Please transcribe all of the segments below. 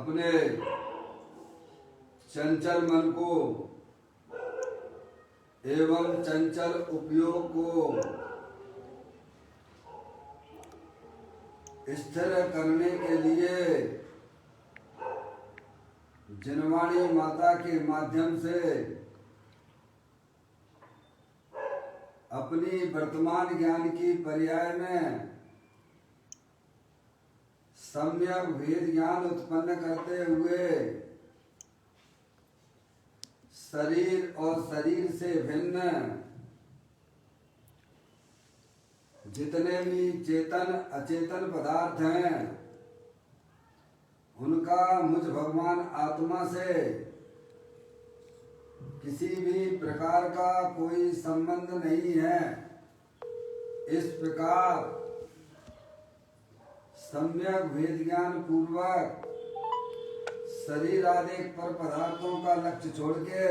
अपने चंचल मन को एवं चंचल उपयोग को स्थिर करने के लिए जनवाणी माता के माध्यम से अपनी वर्तमान ज्ञान की पर्याय में सम्यक भेद ज्ञान उत्पन्न करते हुए शरीर और शरीर से भिन्न जितने भी चेतन अचेतन पदार्थ हैं उनका मुझ भगवान आत्मा से किसी भी प्रकार का कोई संबंध नहीं है। इस प्रकार सम्यक भेद ज्ञान पूर्वक शरीर आदि पर पदार्थों का लक्ष्य छोड़ के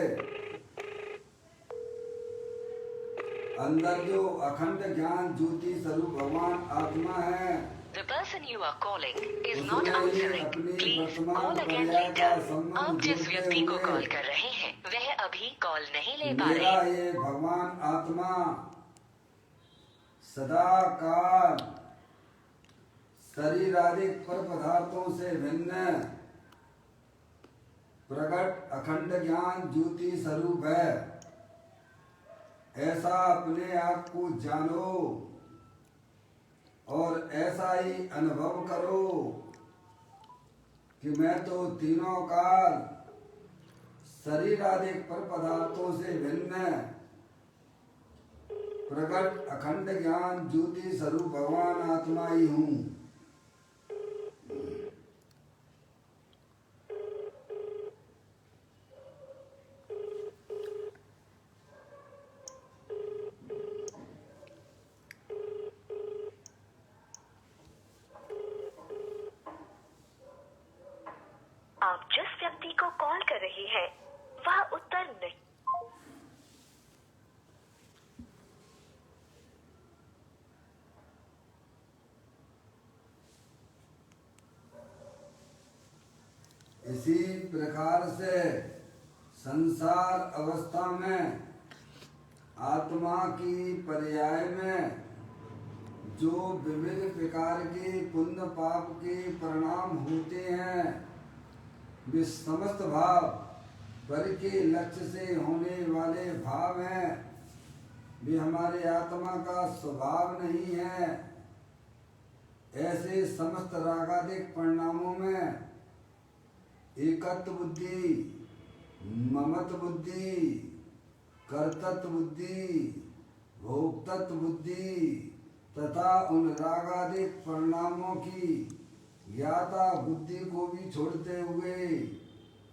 अंदर जो अखंड ज्ञान ज्योति स्वरूप भगवान आत्मा है, The person you are calling is not answering. Please call again later. आप जिस व्यक्ति को कॉल कर रहे हैं वह अभी कॉल नहीं ले पा रहे। मेरा ये भगवान आत्मा सदा काल शरीर आदि पर पदार्थों से भिन्न प्रकट अखंड ज्ञान ज्योति स्वरूप है। ऐसा अपने आप को जानो और ऐसा ही अनुभव करो कि मैं तो तीनों काल शरीर आदि पर पदार्थों से भिन्न प्रकट अखंड ज्ञान ज्योति स्वरूप भगवान आत्मा ही हूँ। आप जिस व्यक्ति को कॉल कर रही हैं वह उत्तर नहीं। इसी प्रकार से संसार अवस्था में आत्मा की पर्याय में जो विविध प्रकार के पुण्य पाप के परिणाम होते हैं वे समस्त भाव पर के लक्ष्य से होने वाले भाव हैं। वे हमारे आत्मा का स्वभाव नहीं है। ऐसे समस्त रागादिक परिणामों में एकत्व बुद्धि, ममत्व बुद्धि, कर्तृत्व बुद्धि, भोक्तृत्व बुद्धि तथा उन रागादिक परिणामों की ज्ञाता बुद्धि को भी छोड़ते हुए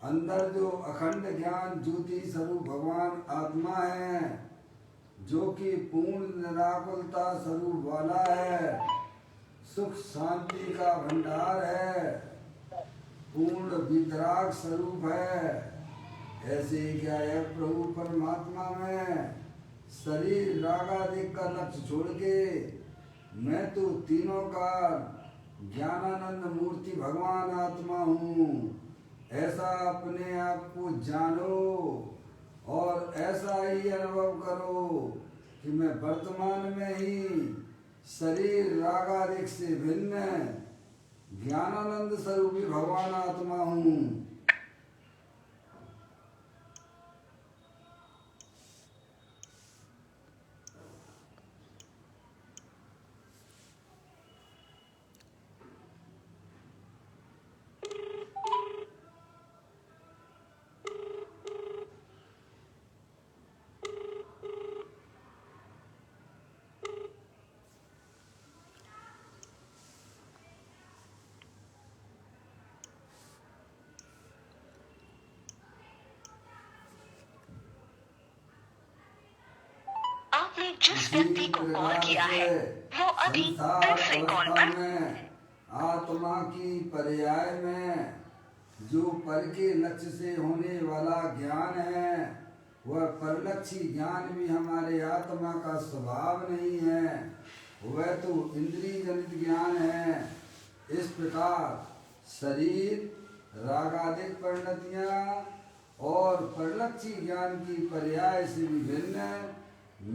अंदर जो अखंड ज्ञान ज्योति स्वरूप भगवान आत्मा है जो कि पूर्ण निराकुलता स्वरूप वाला है, सुख शांति का भंडार है, पूर्ण वितराग स्वरूप है। ऐसे क्या है प्रभु परमात्मा में शरीर रागादिक का लक्ष्य छोड़ के मैं तो तीनों का ज्ञानानंद मूर्ति भगवान आत्मा हूँ। ऐसा अपने आप को जानो और ऐसा ही अनुभव करो कि मैं वर्तमान में ही शरीर रागादिक से भिन्न ज्ञानानंद स्वरूपी भगवान आत्मा हूँ। आपने जिस व्यक्ति को कॉल किया है वो अभी दूसरे कॉल पर। आत्मा की पर्याय में जो पर के लक्ष्य से होने वाला ज्ञान है वह परलक्षी ज्ञान भी हमारे आत्मा का स्वभाव नहीं है, वह तो इंद्रिय जनित ज्ञान है। इस प्रकार शरीर रागादिक परिणतियां और परलक्षी ज्ञान की पर्याय से विभिन्न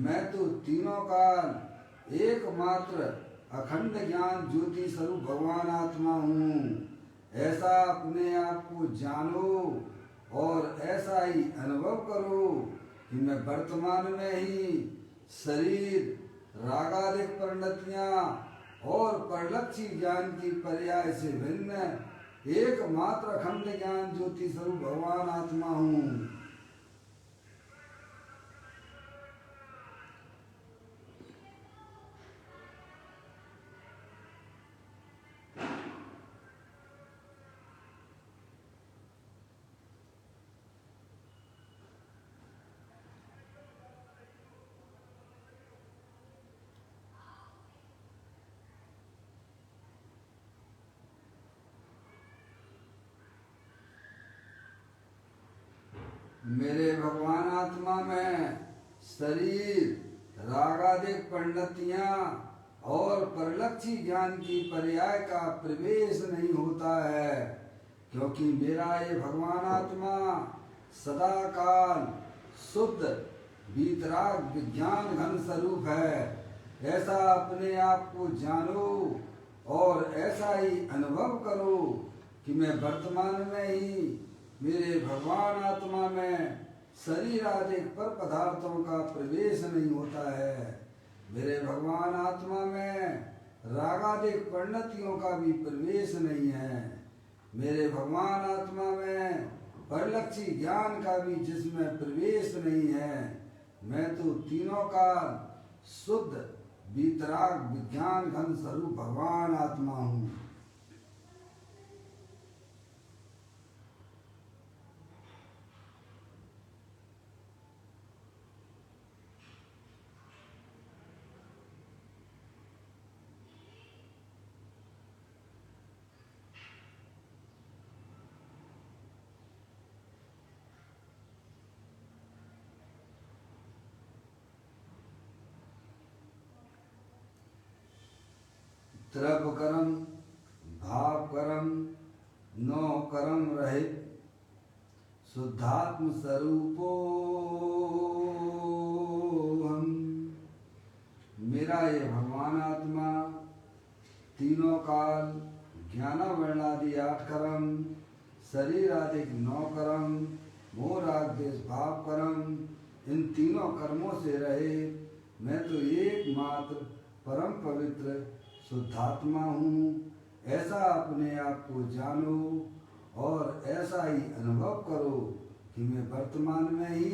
मैं तो तीनों काल एकमात्र अखंड ज्ञान ज्योति स्वरूप भगवान आत्मा हूँ। ऐसा अपने आप को जानो और ऐसा ही अनुभव करो कि मैं वर्तमान में ही शरीर रागादिक परिणतियां और परलक्षी ज्ञान की पर्याय से भिन्न एकमात्र अखंड ज्ञान ज्योति स्वरूप भगवान आत्मा हूँ। मेरे भगवान आत्मा में शरीर रागादिक परिणतियां और परलक्षी ज्ञान की पर्याय का प्रवेश नहीं होता है, क्योंकि मेरा ये भगवान आत्मा सदा काल शुद्ध वीतराग विज्ञान घन स्वरूप है। ऐसा अपने आप को जानो और ऐसा ही अनुभव करो कि मैं वर्तमान में ही मेरे भगवान आत्मा में शरीर आदि पर पदार्थों का प्रवेश नहीं होता है। मेरे भगवान आत्मा में रागादिक परिणतियों का भी प्रवेश नहीं है। मेरे भगवान आत्मा में परलक्षी ज्ञान का भी जिसमें प्रवेश नहीं है। मैं तो तीनों का शुद्ध वीतराग विज्ञान घन स्वरूप भगवान आत्मा हूँ। द्रव्य कर्म भाव कर्म नौ कर्म रहित शुद्धात्म स्वरूपो हम। मेरा ये भगवान आत्मा तीनों काल ज्ञान वर्णादि 8 कर्म शरीर आदि 9 कर्म मोह राग द्वेष भाव कर्म इन तीनों कर्मों से रहे। मैं तो एकमात्र परम पवित्र शुद्धात्मा हूँ। ऐसा अपने आप को जानो और ऐसा ही अनुभव करो कि मैं वर्तमान में ही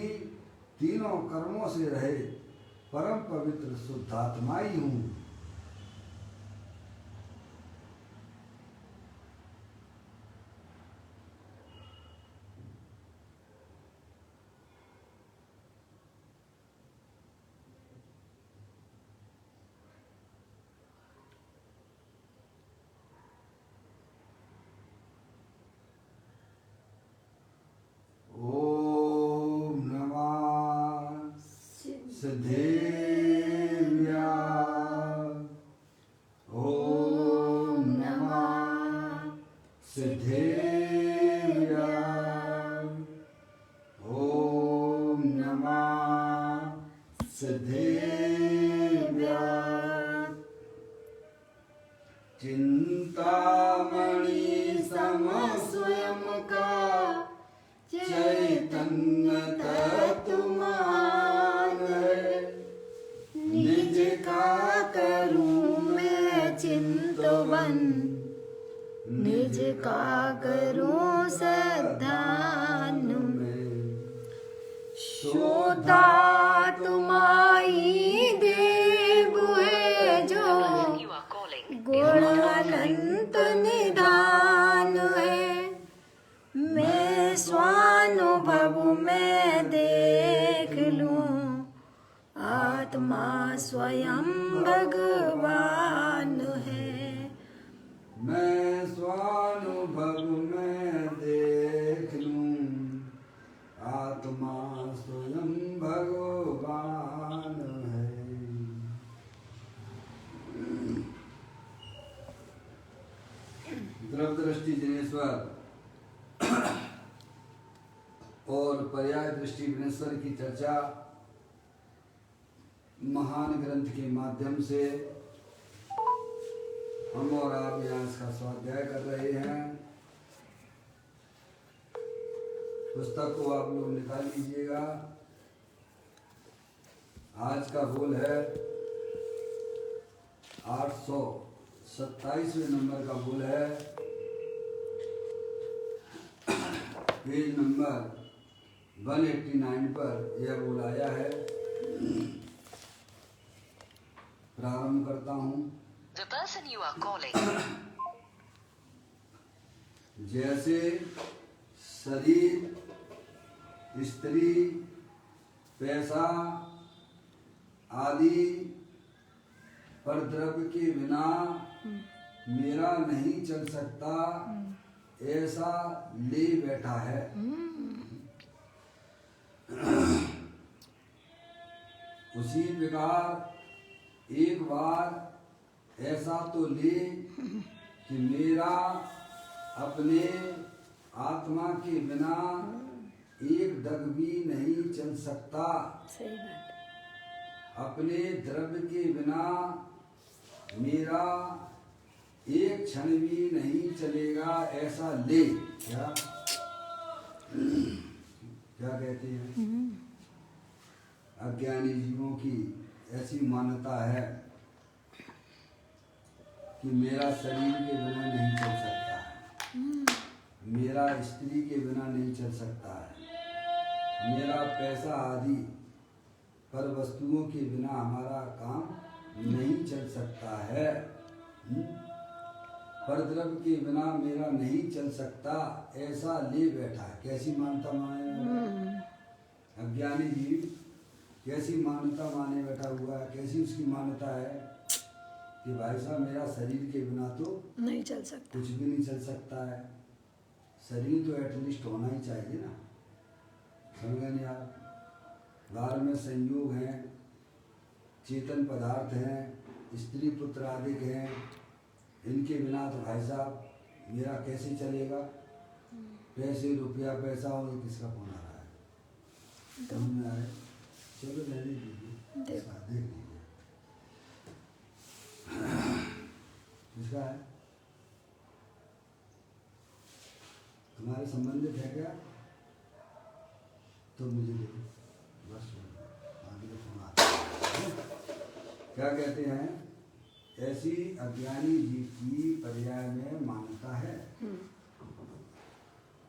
तीनों कर्मों से रहित परम पवित्र शुद्धात्मा ही हूँ। सिद्धेव्या ओम नमः सिद्धेव्या ओम नमः सिद्धेव्या। चिंतामणि सम स्वयं का चैतन्य तत्वमान है। निज का करूं मैं चिंतवन निज का करूं श्रद्धान में। शोधा तुम्हारी देव है जो गुण अनंत निधान है। मैं स्वानुभव में देख लूं आत्मा स्वयं भगवान है। मैं स्वानुभव में देख लूं आत्मा स्वयं भगवान है। द्रव दृष्टि जिनेश्वर पर्याय दृष्टि विनेश्वर की चर्चा महान ग्रंथ के माध्यम से हम और आप यहाँ इसका स्वाध्याय कर रहे हैं। पुस्तक को आप लोग निकाल लीजिएगा। आज का बोल है 827वें नंबर का बोल है, पेज नंबर 189 पर यह बोल आया है। प्रारंभ करता हूँ। The person you are calling. जैसे शरीर, स्त्री, पैसा आदि पर द्रव्य के बिना मेरा नहीं चल सकता, ऐसा ले बैठा है। उसी प्रकार एक बार ऐसा तो ले कि मेरा अपने आत्मा के बिना एक डग भी नहीं चल सकता। सही बात। अपने द्रव्य के बिना मेरा एक क्षण भी नहीं चलेगा, ऐसा ले। क्या कहते हैं? अज्ञानी जीवों की ऐसी मान्यता है कि मेरा शरीर के बिना नहीं चल सकता है, मेरा स्त्री के बिना नहीं चल सकता है, मेरा पैसा आदि पर वस्तुओं के बिना हमारा काम नहीं चल सकता है, पर द्रव्य के बिना मेरा नहीं चल सकता, ऐसा ले बैठा है। कैसी मान्यता माने? अज्ञानी जीव कैसी मान्यता माने बैठा हुआ है? कैसी उसकी मान्यता है कि भाई साहब मेरा शरीर के बिना तो नहीं चल सकता, कुछ भी नहीं चल सकता है। शरीर तो एटलीस्ट होना ही चाहिए ना, समझ गए नहीं आप? घर में संयोग हैं, चेतन पदार्थ हैं, स्त्री पुत्र आदि हैं, इनके बिना तो भाई साहब मेरा कैसे चलेगा? पैसे रुपया पैसा हो, ये किसका फोन आ रहा है? समझ में आए? चलो रहने दीजिए, देख लीजिए किसका है, तुम्हारे संबंधित है क्या? तो मुझे देखो बस आगे फोन आता है। क्या कहते हैं? ऐसी अज्ञानी जीव की पर्याय में मान्यता है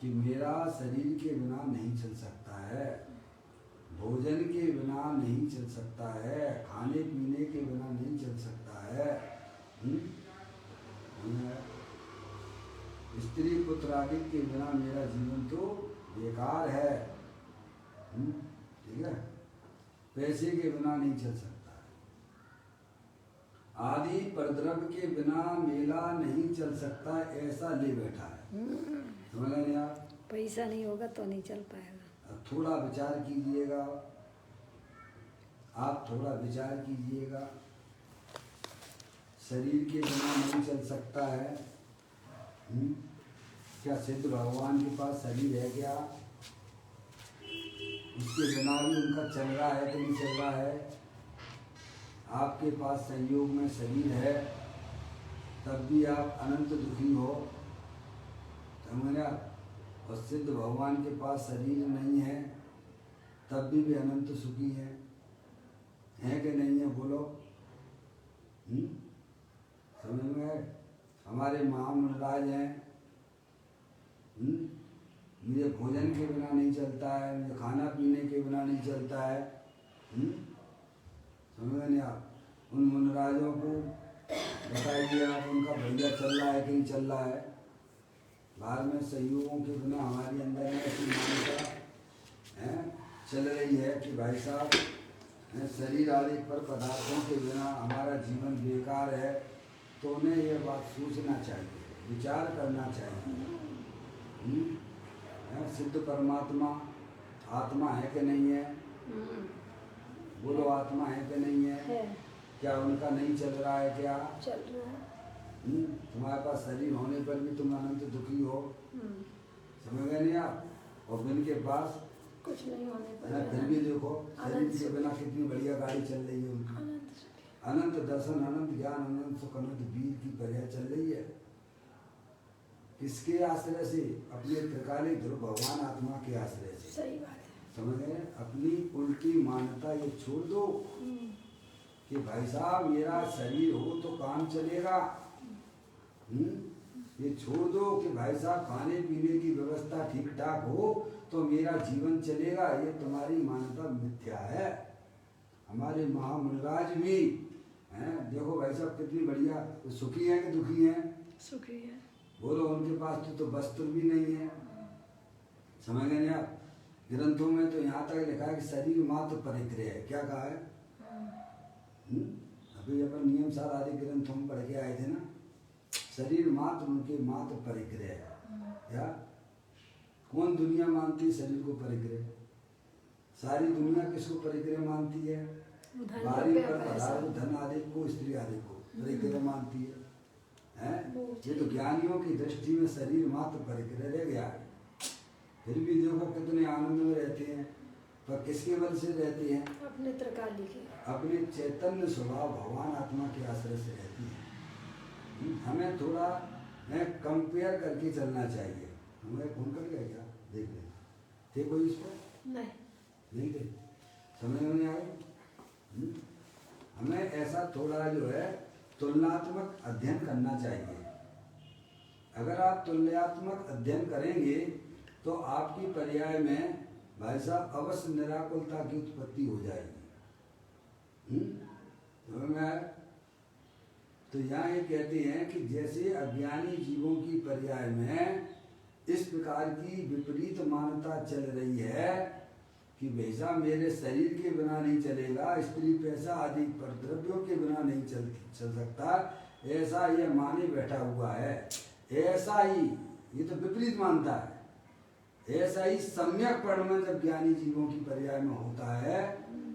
कि मेरा शरीर के बिना नहीं चल सकता है, भोजन के बिना नहीं चल सकता है, खाने पीने के बिना नहीं चल सकता है, स्त्री पुत्र आदि के बिना मेरा जीवन तो बेकार है, ठीक है? पैसे के बिना नहीं चल सकता, आदि पर द्रव्य के बिना मेला नहीं चल सकता, ऐसा ले बैठा है। समझ नहीं आप? पैसा नहीं होगा तो नहीं चल पाएगा। थोड़ा विचार कीजिएगा, आप थोड़ा विचार कीजिएगा। शरीर के बिना नहीं चल सकता है, क्या सिद्ध भगवान के पास शरीर है क्या? उसके बिना भी उनका चल रहा है कि नहीं चल रहा है? आपके पास संयोग में शरीर है, तब भी आप अनंत दुखी हो, समझा? और सिद्ध भगवान के पास शरीर नहीं है, तब भी अनंत सुखी है कि नहीं है? बोलो। समझ में आए? हमारे महामुनिराज हैं, मुझे भोजन के बिना नहीं चलता है, मुझे खाना पीने के बिना नहीं चलता है, समझ नहीं आप? उन मुनिराजों को बताइए आप, उनका भैया चल रहा है कि नहीं चल रहा है? बाहर में संयोगों के बिना हमारे अंदर में ऐसी मान्यता चल रही है कि भाई साहब शरीर आदि पर पदार्थों के बिना हमारा जीवन बेकार है। तो उन्हें यह बात सोचना चाहिए, विचार करना चाहिए। सिद्ध परमात्मा आत्मा है कि नहीं है? बोलो, आत्मा है कि नहीं है? क्या उनका नहीं चल रहा है? क्या चल रहा है? तुम्हारे पास शरीर होने पर भी तुम अनंत दुखी हो, समझ गए नहीं आप? और जिनके पास कुछ नहीं होने पर है, फिर भी देखो शरीर के बिना कितनी बढ़िया गाड़ी चल रही है उनकी। अनंत सुखी। अनंत दर्शन, अनंत ज्ञान, अनंत सुख, अनंत वीर की पर्याय चल रही है। किसके आश्रय से? अपने त्रिकालिक ध्रुव भगवान आत्मा के आश्रय से। सही बात है। समझ गए? अपनी उल्टी मान्यता ये छोड़ दो कि भाई साहब मेरा शरीर हो तो काम चलेगा। ये छोड़ दो कि भाई साहब खाने पीने की व्यवस्था ठीक ठाक हो तो मेरा जीवन चलेगा। ये तुम्हारी मान्यता मिथ्या है। हमारे महामुनिराज भी हैं, देखो भाई साहब कितनी बढ़िया, सुखी हैं कि दुखी हैं? सुखी है। बोलो, उनके पास तो वस्त्र भी नहीं है। समझ गए ना आप? ग्रंथों में तो यहाँ तक लिखा है कि शरीर मात्र परिग्रह है। क्या कहा है? अभी अपन नियम सार आदि ग्रंथों में पढ़ के आए थे ना, शरीर मात्र उनके मात्र परिग्रह है। क्या कौन दुनिया मानती है शरीर को परिग्रह? सारी दुनिया किसको परिग्रह मानती है? बाहरी पर पदार्थ, धन आदि को, स्त्री आदि को परिग्रह मानती है। ये तो ज्ञानियों की दृष्टि में शरीर मात्र परिग्रह रह गया है। फिर भी देखो कितने आनंद में रहते हैं, पर किसके बल से रहते हैं? अपने त्रिकाली के, अपने चैतन्य स्वभाव भगवान आत्मा के आश्रय से रहती है। हमें थोड़ा कंपेयर करके चलना चाहिए। हमें फोन कर गया क्या? देख ले थे कोई इस पर? नहीं थे। समझ में नहीं आए? हमें ऐसा थोड़ा जो है तुलनात्मक अध्ययन करना चाहिए। अगर आप तुलनात्मक अध्ययन करेंगे तो आपकी पर्याय में भाई साहब अवश्य निराकुलता की उत्पत्ति हो जाएगी। तो यहाँ ये कहते हैं कि जैसे अज्ञानी जीवों की पर्याय में इस प्रकार की विपरीत मान्यता चल रही है कि भैया मेरे शरीर के बिना नहीं चलेगा, स्त्री पैसा आदि पर द्रव्यों के बिना नहीं चल सकता, ऐसा ये माने बैठा हुआ है। ऐसा ही ये तो विपरीत मानता है। ऐसा ही सम्यक परिणमन जब ज्ञानी जीवों की पर्याय में होता है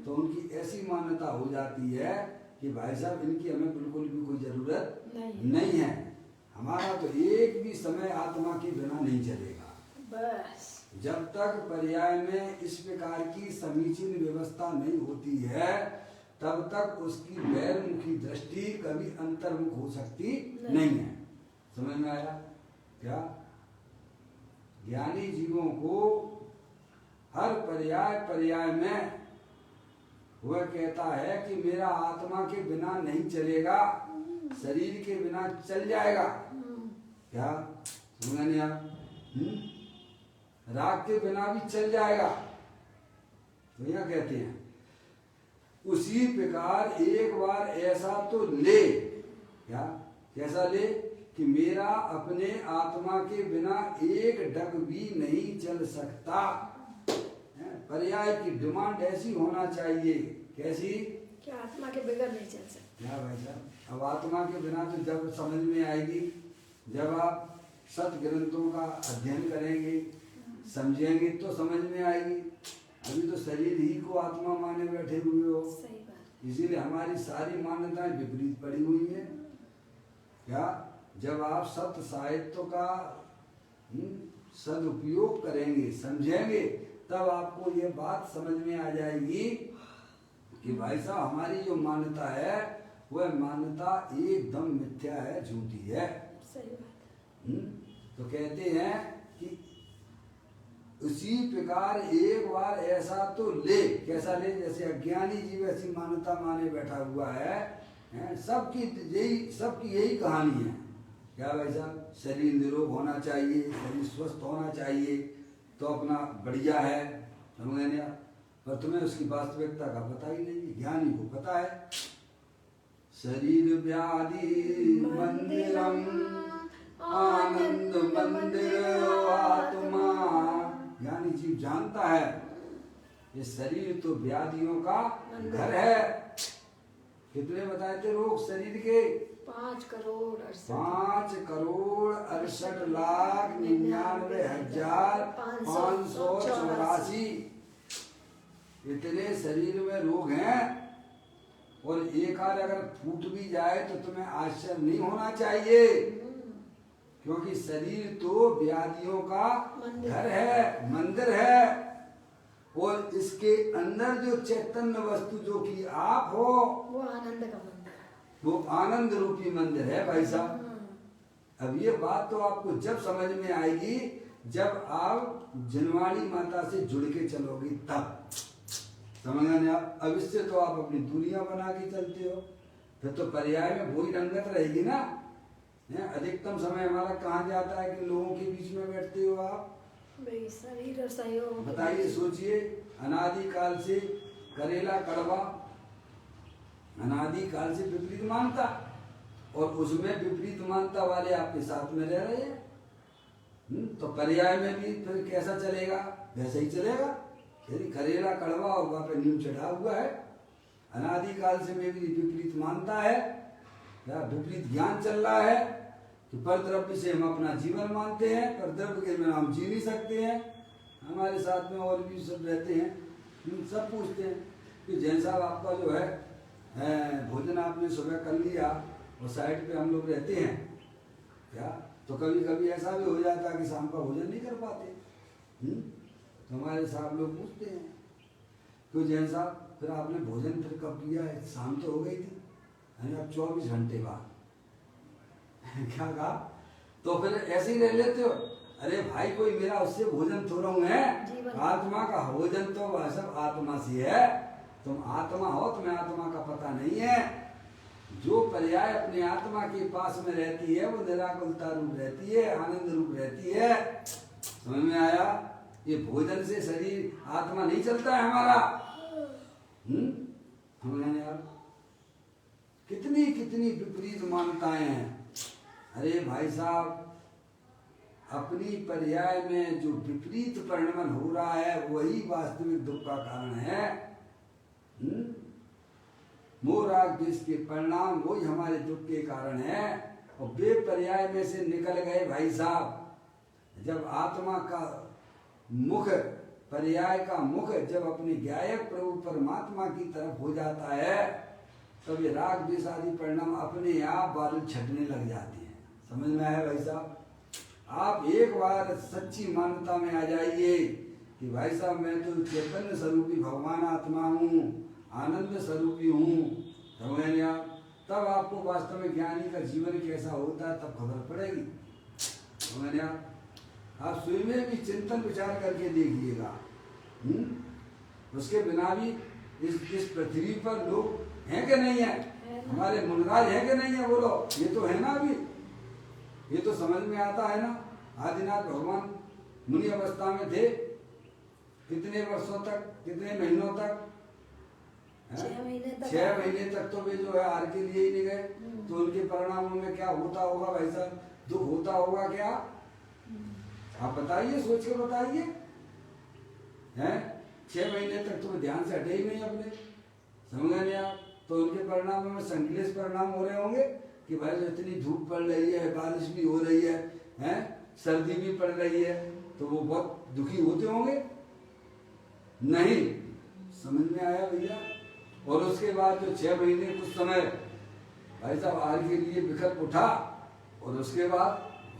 तो उनकी ऐसी मान्यता हो जाती है कि भाई साहब इनकी हमें बिल्कुल भी कोई जरूरत नहीं है। हमारा तो एक भी समय आत्मा के बिना नहीं चलेगा। बस जब तक पर्याय में इस प्रकार की समीचीन व्यवस्था नहीं होती है तब तक उसकी गैरमुखी दृष्टि कभी अंतर्मुख हो सकती नहीं है। समझ में आया क्या? ज्ञानी जीवों को हर पर्याय में वह कहता है कि मेरा आत्मा के बिना नहीं चलेगा, शरीर के बिना चल जाएगा। क्या समझ नहीं आया? राग के बिना भी चल जाएगा। तो यह कहते हैं उसी प्रकार एक बार ऐसा तो ले, क्या कैसा ले कि मेरा अपने आत्मा के बिना एक डग भी नहीं चल सकता। पर्याय की डिमांड ऐसी होना चाहिए। कैसी? कि आत्मा के बगैर नहीं चल सकता। क्या भाई साहब? अब आत्मा के बिना तो जब समझ में आएगी जब आप सत ग्रंथों का अध्ययन करेंगे, समझेंगे तो समझ में आएगी। अभी तो शरीर ही को आत्मा माने बैठे हुए हो। सही बात। इसीलिए हमारी सारी मान्यताएं विपरीत पड़ी हुई है। क्या जब आप सत्य साहित्य का सदुपयोग करेंगे, समझेंगे, तब आपको ये बात समझ में आ जाएगी कि भाई साहब हमारी जो मान्यता है वह मान्यता एकदम मिथ्या है, झूठी है। सही बात है। तो कहते हैं कि उसी प्रकार एक बार ऐसा तो ले। कैसा ले? जैसे अज्ञानी जीव ऐसी मान्यता माने बैठा हुआ है, सबकी यही कहानी है। क्या भाई साहब? शरीर निरोग होना चाहिए, शरीर स्वस्थ होना चाहिए तो अपना बढ़िया है। समझ गए आप? पर तुम्हें उसकी वास्तविकता का पता ही नहीं। ज्ञानी को पता है। शरीर व्याधि मंदिरम आनंद मंदिर आत्मा। ज्ञानी जीव जानता है ये शरीर तो व्याधियों का घर है। कितने बताए थे रोग शरीर के? 5 करोड़ 68,99,584। इतने शरीर में रोग हैं और एक आध अगर फूट भी जाए तो तुम्हें आश्चर्य नहीं होना चाहिए, क्योंकि शरीर तो व्याधियों का घर है, मंदिर है। और इसके अंदर जो चैतन्य वस्तु जो कि आप हो, वो आनंद का मंदिर, वो आनंद रूपी मंदिर है भाई साहब। अब ये बात तो आपको जब समझ में आएगी जब आप जनवाणी माता से जुड़ के चलोगी तब समझ में आप। अब इससे तो आप अपनी दुनिया बना के चलते हो, फिर तो पर्याय में वही रंगत रहेगी ना। अधिकतम समय हमारा कहाँ जाता है कि लोगों के बीच में बैठते हो आप। भाई शरीर और संयोग, बताइए, सोचिए, अनादि काल से करेला कड़वा, अनादि काल से विपरीत मानता, और उसमें विपरीत मानता वाले आपके साथ में रह रहे हैं। तो पर्याय में भी फिर कैसा चलेगा? वैसा ही चलेगा। यदि करेला कड़वा और वहां पे नीम चढ़ा हुआ है, अनादि काल से में भी विपरीत मानता है, या विपरीत ज्ञान चल रहा है कि परद्रव्य से हम अपना जीवन मानते हैं, परद्रव्य के बिना हम जी नहीं सकते हैं। हमारे साथ में और भी सब रहते हैं, सब पूछते हैं कि जैन साहब आपका जो है भोजन आपने सुबह कर लिया और साइड पे हम लोग रहते हैं क्या, तो कभी कभी ऐसा भी हो जाता है कि शाम का भोजन नहीं कर पाते। तो हमारे साहब लोग पूछते हैं तो जैन साहब फिर आपने भोजन फिर कब किया है? शाम तो हो गई थी, अब 24 घंटे बाद क्या कहा? तो फिर ऐसे ही रह लेते हो। अरे भाई, कोई मेरा उससे भोजन थोड़ा है, आत्मा का भोजन तो वह सब आत्मा से है। तुम आत्मा हो, तुम्हें आत्मा का पता नहीं है। जो पर्याय अपने आत्मा के पास में रहती है वो निराकुलता रूप रहती है, आनंद रूप रहती है। समझ में आया? ये भोजन से शरीर आत्मा नहीं चलता है हमारा। हमने यार कितनी कितनी विपरीत मान्यताएं हैं। अरे भाई साहब, अपनी पर्याय में जो विपरीत परिणमन हो रहा है वही वास्तविक दुख का कारण है। मोह राग द्वेष के परिणाम वही हमारे दुख के कारण है। और बेपर्याय में से निकल गए भाई साहब। जब आत्मा का मुख, पर्याय का मुख जब अपने गायक प्रभु परमात्मा की तरफ हो जाता है तब ये राग द्वेष आदि परिणाम अपने आप बादल छटने लग जाते हैं। समझ में आया भाई साहब? आप एक बार सच्ची मान्यता में आ जाइए कि भाई साहब मैं तो चैतन्य स्वरूपी भगवान आत्मा हूँ, आनंद स्वरूपी हूँ, समझ लिया? तब आपको वास्तव में ज्ञानी का जीवन कैसा होता है तब खबर पड़ेगी। समझ लिया? आप स्वयं में भी चिंतन विचार करके देखिएगा। उसके बिना भी इस पृथ्वी पर लोग हैं कि नहीं है? हमारे मुनराज है कि नहीं है? बोलो, ये तो है ना। अभी ये तो समझ में आता है ना। आदिनाथ भगवान मुनि अवस्था में थे कितने वर्षों तक, कितने महीनों तक? 6 महीने तक। 6 महीने तक तो वे जो है हार के लिए ही नहीं गए। तो उनके परिणामों में क्या होता होगा भाई साहब? दुख होता होगा क्या? आप बताइए, सोच के बताइए। हैं 6 महीने तक तो ध्यान से हटे ही नहीं अपने, समझ नहीं आप? तो उनके परिणामों में संकलेश परिणाम हो रहे होंगे कि भाई जो इतनी धूप पड़ रही है, बारिश भी हो रही है, हैं सर्दी भी पड़ रही है, तो वो बहुत दुखी होते होंगे। नहीं, समझ में आया भैया? और उसके बाद जो 6 महीने कुछ समय भाई साहब हार के लिए बिखर उठा, और उसके बाद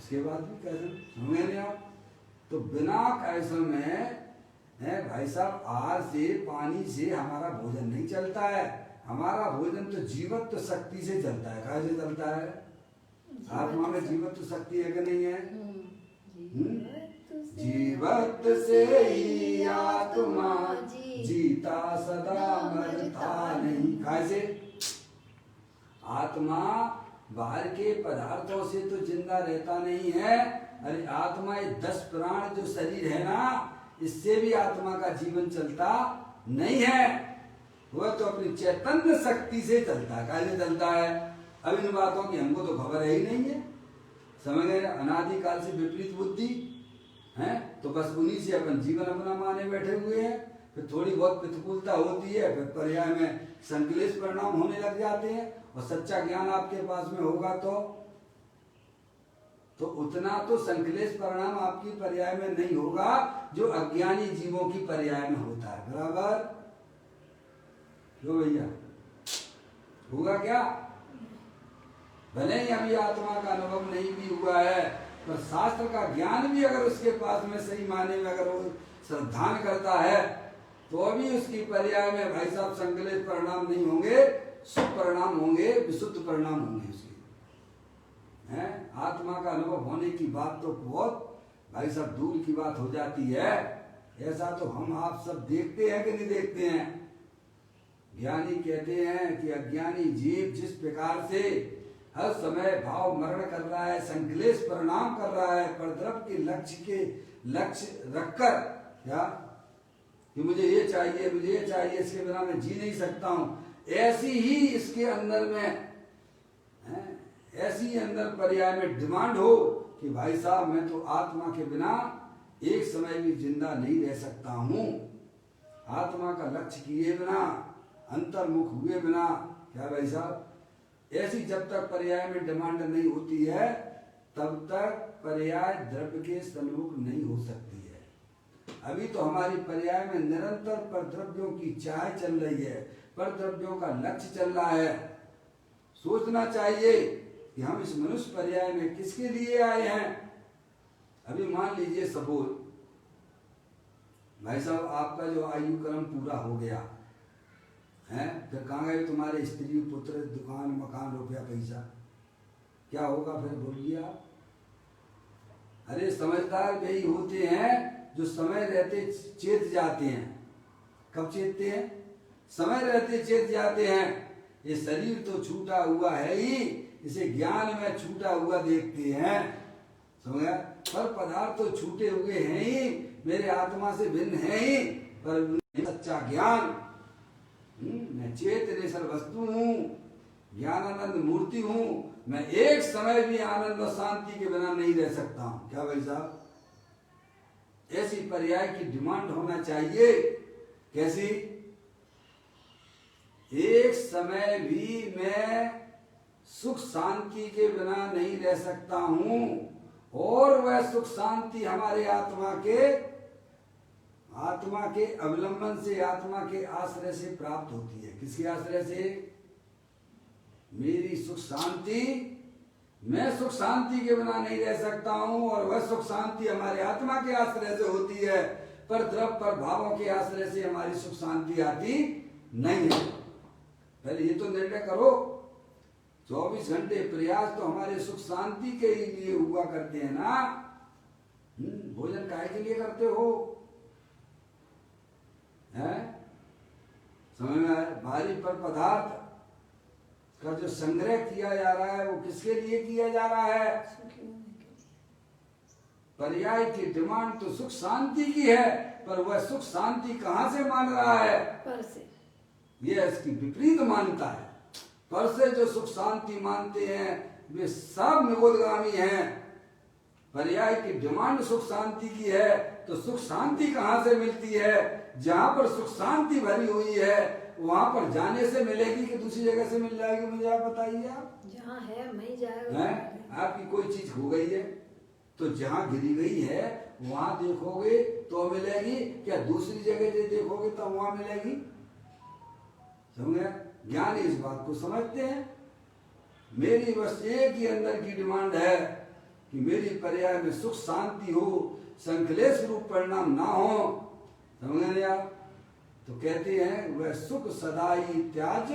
भी कैसे, समझ नहीं आप? तो बिना कैसे में है भाई साहब, आहार से, पानी से हमारा भोजन नहीं चलता है। हमारा भोजन तो जीवत्व शक्ति से चलता है। कैसे चलता है? आत्मा में जीवत्व शक्ति है कि नहीं है? जीवत्व से ही आत्मा जीता सदा मरता नहीं। कैसे? आत्मा बाहर के पदार्थों से तो जिंदा रहता नहीं है। अरे आत्मा ये 10 प्राण जो शरीर है ना, इससे भी आत्मा का जीवन चलता नहीं है। वह तो अपनी चैतन्य शक्ति से चलता है। कैसे चलता है? अब इन बातों की हमको तो खबर ही नहीं है। समझ गए? अनादि काल से विपरीत बुद्धि है, तो बस उन्हीं से अपन जीवन अपना माने बैठे हुए हैं। फिर थोड़ी बहुत प्रतिकूलता होती है, फिर पर्याय में संकलेश परिणाम होने लग जाते हैं। और सच्चा ज्ञान आपके पास में होगा तो उतना तो संकलेश परिणाम आपकी पर्याय में नहीं होगा जो अज्ञानी जीवों की पर्याय में होता है। बराबर? क्यों भैया? होगा क्या? भले ही अभी आत्मा का अनुभव नहीं भी हुआ है, पर शास्त्र का ज्ञान भी अगर उसके पास में सही माने में अगर वो श्रद्धान करता है तो भी उसकी पर्याय में भाई साहब संकलित परिणाम नहीं होंगे, शुभ परिणाम होंगे, विशुद्ध परिणाम होंगे उसके। हैं आत्मा का अनुभव होने की बात तो बहुत भाई साहब दूर की बात हो जाती है। ऐसा तो हम आप सब देखते हैं कि नहीं देखते हैं। ज्ञानी कहते हैं कि अज्ञानी जीव जिस प्रकार से हर समय भाव मरण कर रहा है, संकलेश परिणाम कर रहा है, परद्रव के लक्ष्य रखकर क्या कि मुझे ये चाहिए, मुझे ये चाहिए, इसके बिना मैं जी नहीं सकता हूं, ऐसी ही इसके अंदर में ऐसी अंदर पर्याय में डिमांड हो कि भाई साहब मैं तो आत्मा के बिना एक समय भी जिंदा नहीं रह सकता हूं। आत्मा का लक्ष्य किए बिना, अंतर्मुख हुए बिना, क्या भाई साहब, ऐसी जब तक पर्याय में डिमांड नहीं होती है तब तक पर्याय द्रव्य के सन्मुख नहीं हो सकती है। अभी तो हमारी पर्याय में निरंतर पर द्रव्यों की चाह चल रही है, पर द्रव्यों का लक्ष्य चल रहा है। सोचना चाहिए कि हम इस मनुष्य पर्याय में किसके लिए आए हैं। अभी मान लीजिए सपोज भाई साहब आपका जो आयु क्रम पूरा हो गया है, फिर कहाँ गए तुम्हारे स्त्री पुत्र, दुकान, मकान, रुपया, पैसा, क्या होगा फिर बोलिए आप। अरे समझदार वही होते हैं जो समय रहते चेत जाते हैं। कब चेतते हैं? समय रहते चेत जाते हैं। ये शरीर तो छूटा हुआ है ही, इसे ज्ञान में छूटा हुआ देखते हैं, समझ गया। पर पदार्थ तो छूटे हुए हैं ही, मेरे आत्मा से भिन्न है ही, पर सच्चा ज्ञान, मैं चेतनेश्वर वस्तु हूँ, ज्ञानानंद मूर्ति हूँ, मैं एक समय भी आनंद और शांति के बिना नहीं रह सकता हूँ। क्या भाई साहब, ऐसी पर्याय की डिमांड होना चाहिए। कैसी? एक समय भी मैं सुख शांति के बिना नहीं रह सकता हूँ, और वह सुख शांति हमारे आत्मा के अवलंबन से, आत्मा के आश्रय से प्राप्त होती है। किसके आश्रय से? मेरी सुख शांति, मैं सुख शांति के बिना नहीं रह सकता हूँ, और वह सुख शांति हमारे आत्मा के आश्रय से होती है, पर द्रव्य पर भावों के आश्रय से हमारी सुख शांति आती नहीं है। पहले ये तो निर्णय करो। 24 घंटे प्रयास तो हमारे सुख शांति के लिए हुआ करते हैं ना। भोजन काहे के लिए करते हो? है समझ में आया? भारी पर पदार्थ का जो संग्रह किया जा रहा है वो किसके लिए किया जा रहा है? पर्याय की डिमांड तो सुख शांति की है, पर वह सुख शांति कहाँ से मान रहा है? पर से। यह इसकी विपरीत मानता है। पर से जो सुख शांति मानते हैं वे सब निगोदगामी हैं। पर्याय की डिमांड सुख शांति की है, तो सुख शांति कहाँ से मिलती है? जहाँ पर सुख शांति भरी हुई है वहां पर जाने से मिलेगी कि दूसरी जगह से मिल जाएगी? मुझे आप बताइए। आप जहाँ है वहीं जाएगा। आपकी कोई चीज हो गई है तो जहाँ गिरी गई है वहां देखोगे तो मिलेगी, क्या दूसरी जगह से देखोगे तो वहां मिलेगी? समझ गया? ज्ञानी इस बात को समझते हैं। मेरी बस एक ही अंदर की डिमांड है कि मेरी पर्याय में सुख शांति हो, संकलेश रूप परिणाम ना हो। समझ गए आप? तो कहते हैं वह सुख सदाई त्याज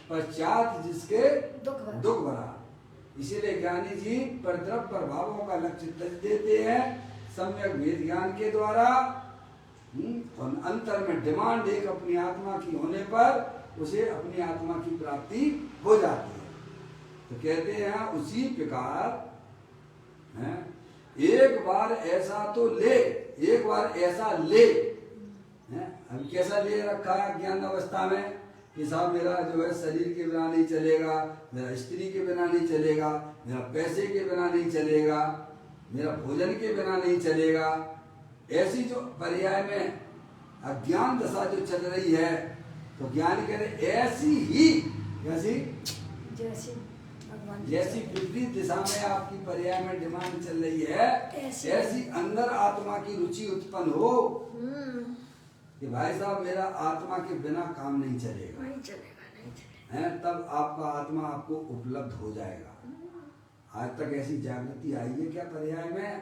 पश्चात जिसके दुख भरा। इसीलिए ज्ञानी जी परद्रव्य प्रभावों का लक्ष्य तज देते हैं सम्यक वेद ज्ञान के द्वारा। और अंतर में डिमांड एक अपनी आत्मा की होने पर उसे अपनी आत्मा की प्राप्ति हो जाती है। तो कहते हैं उसी प्रकार एक बार ऐसा तो ले, एक बार ऐसा ले। हम कैसा ले रखा है ज्ञान अवस्था में कि साहब मेरा जो है शरीर के बिना नहीं चलेगा, मेरा स्त्री के बिना नहीं चलेगा, मेरा पैसे के बिना नहीं चलेगा, मेरा भोजन के बिना नहीं चलेगा। ऐसी जो पर्याय में अज्ञान दशा जो चल रही है, तो ज्ञानी कह रहे ऐसी ही जैसी विपरीत दिशा में आपकी पर्याय में डिमांड चल रही है, ऐसी अंदर आत्मा की रुचि उत्पन्न हो कि भाई साहब मेरा आत्मा के बिना काम नहीं चलेगा, नहीं चलेगा। है, तब आपका आत्मा आपको उपलब्ध हो जाएगा। आज तक ऐसी जागृति आई है क्या पर्याय में?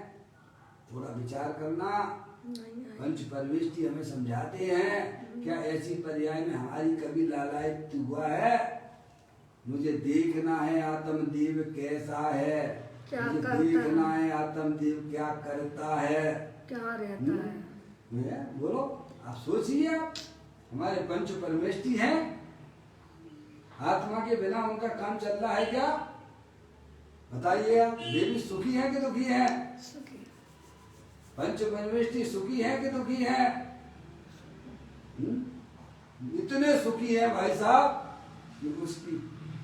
थोड़ा विचार करना। नहीं आई। पंच परमेष्टि हमें समझाते हैं, क्या ऐसी पर्याय में हमारी कभी लालायित हुआ है? मुझे देखना है आत्मदेव कैसा है, क्या मुझे करता देखना है? है आत्मदेव क्या करता है। क्या रहता है? बोलो, आप सोचिए, आप हमारे पंच परमेष्टि हैं, आत्मा के बिना उनका काम चल रहा है क्या? बताइए आप, वे भी सुखी हैं कि दुखी हैं? सुखी। पंच परमेष्टि सुखी हैं कि दुखी हैं? इतने सुखी हैं भाई साहब कि उसकी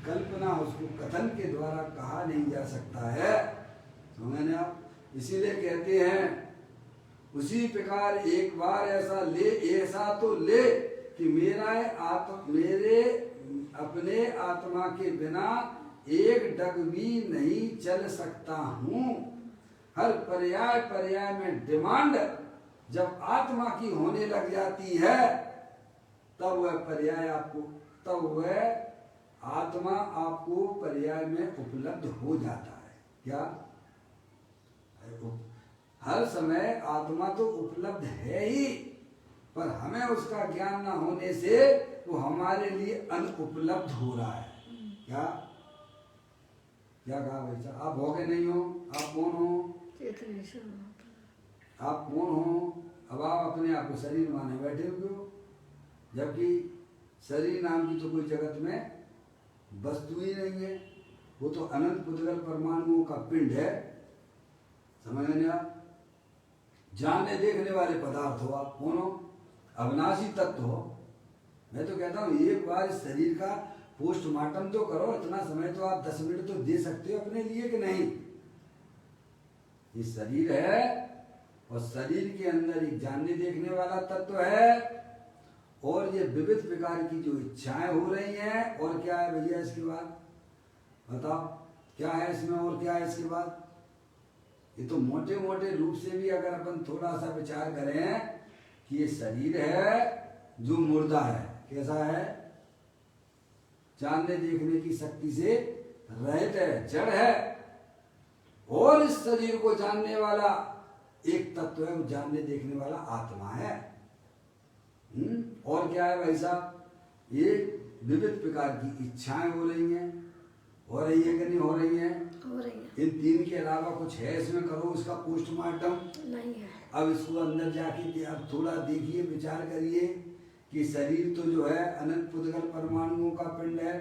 कल्पना, उसको कथन के द्वारा कहा नहीं जा सकता है। समझे आप? इसीलिए कहते हैं, उसी प्रकार एक बार ऐसा तो ले कि मेरे अपने आत्मा के बिना एक डग भी नहीं चल सकता हूँ। हर पर्याय में डिमांड जब आत्मा की होने लग जाती है, तब वह आत्मा आपको पर्याय में उपलब्ध हो जाता है। क्या? हर समय आत्मा तो उपलब्ध है ही, पर हमें उसका ज्ञान न होने से वो हमारे लिए अनुपलब्ध हो रहा है। क्या क्या कहा भाई साहब? आप हो के नहीं हो? आप कौन हो? आप कौन हो? अब आप अपने आप को शरीर माने बैठे हुए हो, जबकि शरीर नाम की तो कोई जगत में वस्तु ही नहीं है। वो तो अनंत पुद्गल परमाणुओं का पिंड है। समझ गए आप? जानने देखने वाले पदार्थ हो। आप कौन हो? अविनाशी तत्व हो। मैं तो कहता हूँ, एक बार इस शरीर का पोस्टमार्टम तो करो। इतना समय तो आप 10 मिनट तो दे सकते हो अपने लिए कि नहीं? ये शरीर है और शरीर के अंदर एक जानने देखने वाला तत्व है, और ये विविध प्रकार की जो इच्छाएं हो रही हैं। और क्या है भैया इसके बाद? बताओ, क्या है इसमें और क्या है इसके बाद? ये तो मोटे मोटे रूप से भी अगर अपन थोड़ा सा विचार करें कि ये शरीर है जो मुर्दा है, कैसा है? जानने देखने की शक्ति से रहित है, जड़ है। और इस शरीर को जानने वाला एक तत्व है, वो जानने देखने वाला आत्मा है। और क्या है भाई साहब? ये विविध प्रकार की इच्छाएं हो रही हैं। हो रही है कि नहीं हो रही है? हो रही है। इन तीन के अलावा कुछ है इसमें? करो इसका पोस्टमार्टम। नहीं है। अब इसको अंदर जाके आप थोड़ा देखिए, विचार करिए कि शरीर तो जो है अनंत पुद्गल परमाणुओं का पिंड है।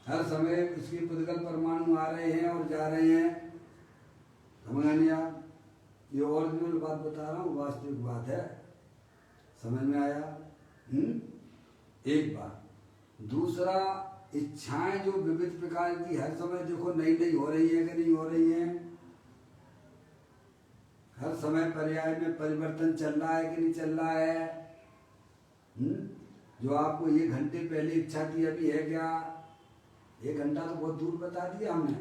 हर समय इसके पुद्गल परमाणु आ रहे हैं और जा रहे हैं। समझ नहीं आप? ये ओरिजिनल बात बता रहा हूँ, वास्तविक बात है। समझ में आया? एक बात। दूसरा, इच्छाएं जो विविध प्रकार की हर समय देखो नई नई हो रही है कि नहीं हो रही है? हर समय पर्याय में परिवर्तन चल रहा है कि नहीं चल रहा है? जो आपको 1 घंटे पहले इच्छा थी, अभी है क्या? 1 घंटा तो बहुत दूर बता दिया हमने।